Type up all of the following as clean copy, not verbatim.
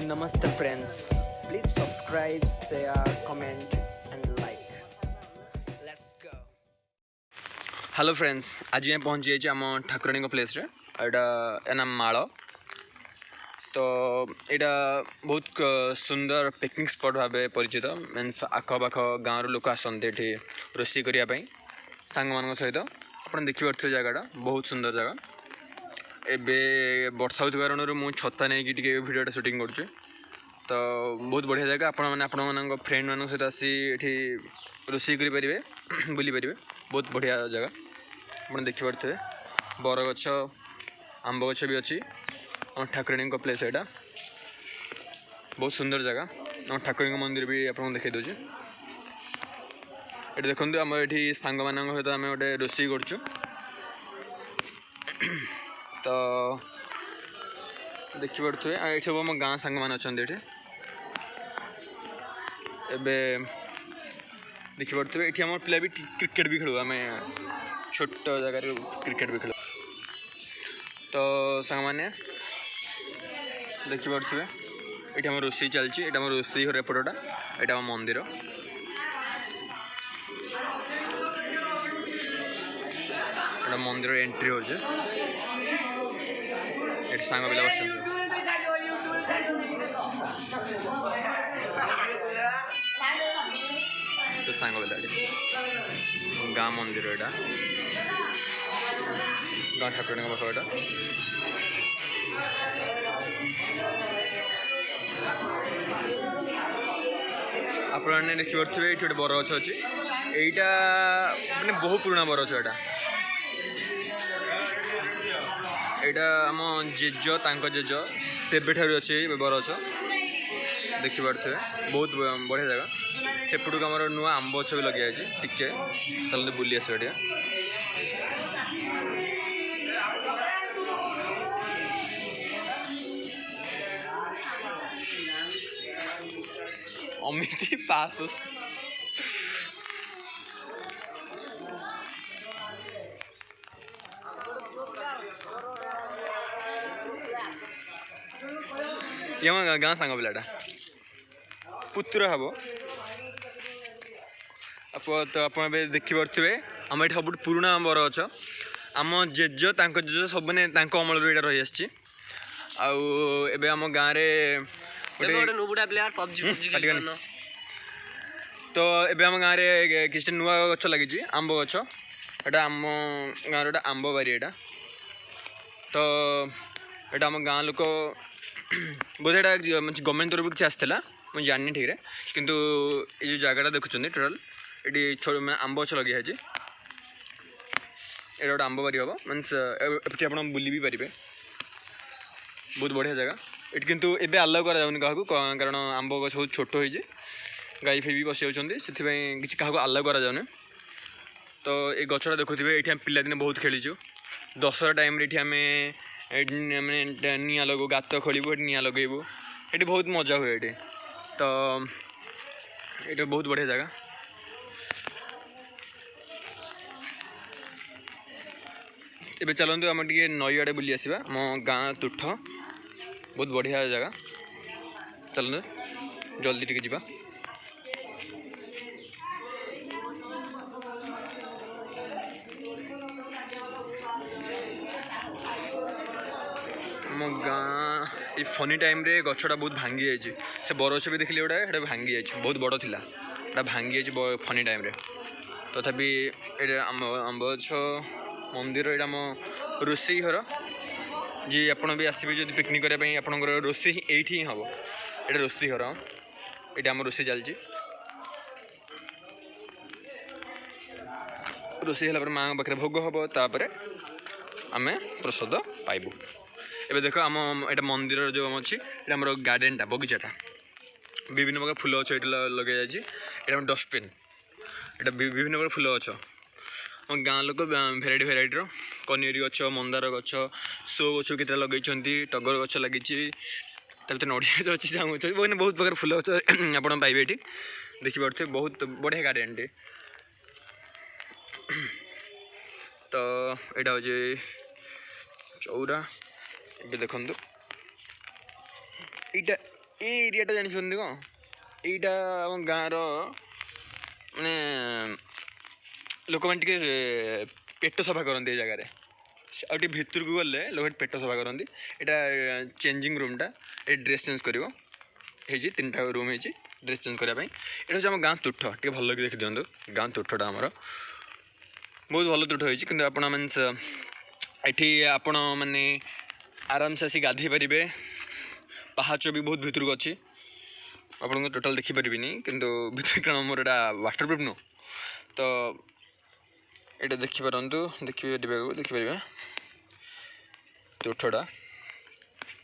Namaste friends. Please subscribe, share, comment and like. Let's go. Hello friends, आज मैं पहुँची जाइए आम ठाकुराणी प्लेस रे एटा नाम माल। तो यहाँ बहुत सुंदर पिकनिक स्पॉट भाव परिचित। मीन्स आखपाख गाँव लोक आसते ये रोषे करने सांग मान सहित। आप देखिपे जगटा बहुत सुंदर जगह। एबे वर्षा हो कारण मुझे छता नहीं कि भिडियोटा शूटिंग कर। तो बहुत बढ़िया जगह। आपण फ्रेंड मान सहित आसी ये रोषे करें बुली पारे। बहुत बढ़िया जगह। आप देखिपे बरगछ आंब गछ भी अच्छी। आम ठाकुराणी प्लेस यहाँ बहुत सुंदर जगह। आम ठाकुराणी मंदिर भी आपको देखा दूसरी। ये देखो आम ये सांग मान सहित आम गोटे रोषे कर। तो देखिपे ये सब आम गाँ सांग मान अच्छा ये देखिपे ये आम पिला भी क्रिकेट भी खेलु। आम छोट जगार क्रिकेट भी खेल। तो सांग मैंने देखिपे ये आम रोषे चलती। ये आम रोषे घर एपटा ये आम मंदिर। मंदिर एंट्री हो सांग पिला बस तो सांग पिला गाँ मंदिर यहाँ गाँ ठाकुराणी पाख यहाँ आपने देखिपे ये गोटे बरगछ अच्छी। यहाँ मैंने बहुत पुराना बरगछ यहाँ आम जेज जेज सेबे अच्छे बरगछ देखिपे बहुत बढ़िया जगह। सेपटू आम नुआ आंब गछ भी लगे टिके चलते बुली आस। अमिति पास ये गाँ सांग पिलाटा पुत्र हम। तो आप देखिपे आम ये सब पुराना बरगछ। आम जेज जेज सब ने अमल यहाँ रही आसी। आम गाँव तो ये आम गाँव में किसी नुआ गछ लगी आंब गछ। यहाँ आम गाँव आंब बारी यहाँ। तो यहाँ आम गाँ लोक बोधे गवर्नमेंट तरफ किसी आसाला मुझे जानी ठीक है। किंतु ये जो जगहटा देखुं टोटाल ये आंब गछ लगे ये गोटे आंब बारी हम। मीन्स ये आप बुली भी पारे। बहुत बढ़िया जगह। ये किंतु एबे अलाउ करा जाउनी काहकु कारण आंब गछ बहुत छोट हो गाई फी भी बस जाती से किसी क्या अलाउ करा जाउनी। तो ये गछटा देखुवे ये पिलादिने बहुत खेलीचु। दशहरा टाइम आम निआ लगू गात खोलू निआ लगेबू ये बहुत मजा हुए ये। तो ये बहुत बढ़िया जगह। एबे चलतु आम टे नई आड़े बुली आसवा मो गाँ तुठ बहुत बढ़िया जगह। चलते जल्दी टिके जीवा। मो गाँ ये फनी टाइम रे गछटा बहुत भांगी जाइए। से बरगछ भी देखिए गोटे भांगी जाइए बहुत बड़ थिला भांगी जाइए फनी टाइम रे। तथापि ये आंब गछ मंदिर यहाँ आम रोषे घर जी आपड़ भी आसबे जो पिकनिक करने आप रोषे ये ही हम। ये रोषे घर ये आम रोषे चलती। रोषे है माँ पाखे भोग हम तापर आम प्रसाद पाइबू। एबे देखो आम यहाँ मंदिर जो आम अच्छी आम गार्डेनटा बगीचाटा विभिन्न प्रकार फूल गछ ये लगे जाए। डस्टबिन यहाँ विभिन्न प्रकार फूल गछ गाँ लोक भेराइटी भेराइटर कनिरी गछ मंदार गछ शो गछ केतटा लगे टगर गछ लगी नड़िया गछ अच्छी जामुन मैंने बहुत प्रकार फूल गछ आप पाइबे ये देखिपे बहुत बढ़िया गार्डन टे। तो यहाँ हूँ चौरा। ये देखो यहाँ এই ଏରିଆଟା ଜାଣିଛନ୍ତି କ'ଣ, ଏଇଟା ଆମ ଗାଁର ମାନେ ଲୋକମାନେ ଟିକେ ପେଟ ସଫା କରନ୍ତି ଏ ଜାଗାରେ। ଆଉ ଟିକେ ଭିତରକୁ ଗଲେ ଲୋକ ପେଟ ସଫା କରନ୍ତି। ଏଇଟା ଚେଞ୍ଜିଂ ରୁମ୍ଟା, ଏ ଡ୍ରେସ୍ ଚେଞ୍ଜ କରିବ ହେଇଛି, 3ଟା ରୁମ୍ ହେଇଛି ଡ୍ରେସ୍ ଚେଞ୍ଜ କରିବା ପାଇଁ। ଏଇଟା ହେଉଛି ଆମ ଗାଁ ତୁଠ, ଟିକେ ଭଲକି ଦେଖିଦିଅନ୍ତୁ ଗାଁ ତୁଠଟା ଆମର ବହୁତ ଭଲ ତୁଠ ହେଇଛି। କିନ୍ତୁ ଆପଣ ମିନ୍ସ ଏଠି ଆପଣ ମାନେ ଆରାମସେ ଆସି ଗାଧୋଇ ପାରିବେ। ପାହାଚ ବି ବହୁତ ଭିତରକୁ ଅଛି, ଆପଣଙ୍କୁ ଟୋଟାଲ୍ ଦେଖିପାରିବିନି କିନ୍ତୁ ଭିତରେ, କାରଣ ମୋର ଏଇଟା ୱାଟରପ୍ରୁଫ୍ ନୁହଁ ତ ଏଇଟା ଦେଖିପାରିବେ ତୁଠଟା।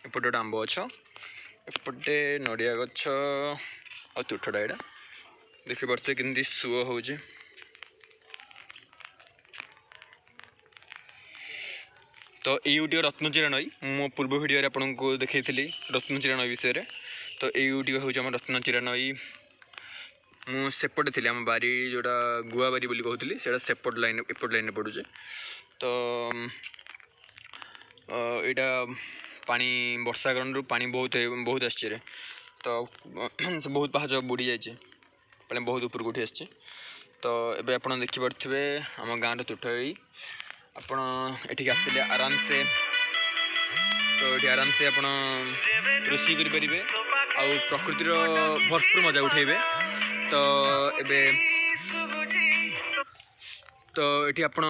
ଏପଟେ ଗୋଟେ ଆମ୍ବ ଗଛ, ଏପଟେ ନଡ଼ିଆ ଗଛ ଆଉ ତୁଠଟା ଏଇଟା ଦେଖିପାରୁଥିବେ କେମିତି ସୁଅ ହେଉଛି। ତ ଏଇ ଗୋଟିକ ରତ୍ନଚିରା ନଈ, ମୁଁ ପୂର୍ବ ଭିଡ଼ିଓରେ ଆପଣଙ୍କୁ ଦେଖାଇଥିଲି ରତ୍ନଚିରା ନଈ ବିଷୟରେ। ତ ଏଇ ଗୋଟିକ ହେଉଛି ଆମ ରତ୍ନଚିରା ନଈ। ମୁଁ ସେପଟେ ଥିଲି, ଆମ ବାରି ଯେଉଁଟା ଗୁଆବାରି ବୋଲି କହୁଥିଲି ସେଇଟା ଏପଟ ଲାଇନ୍ରେ ପଡ଼ୁଛି। ତ ଏଇଟା ପାଣି ବର୍ଷା କାରଣରୁ ପାଣି ବହୁତ ଆସିଛି, ତ ବହୁତ ପାହାଚ ବୁଡ଼ି ଯାଇଛି, ପାଣି ବହୁତ ଉପରକୁ ଉଠି ଆସିଛି। ତ ଏବେ ଆପଣ ଦେଖିପାରୁଥିବେ ଆମ ଗାଁର ତୁଠ ଏଇ। ଆପଣ ଏଠିକି ଆସିଲେ ଆରାମସେ, ତ ଏଠି ଆରାମସେ ଆପଣ ରୋଷେଇ କରିପାରିବେ ଆଉ ପ୍ରକୃତିର ଭରପୁର ମଜା ଉଠାଇବେ। ତ ଏବେ ଏଠି ଆପଣ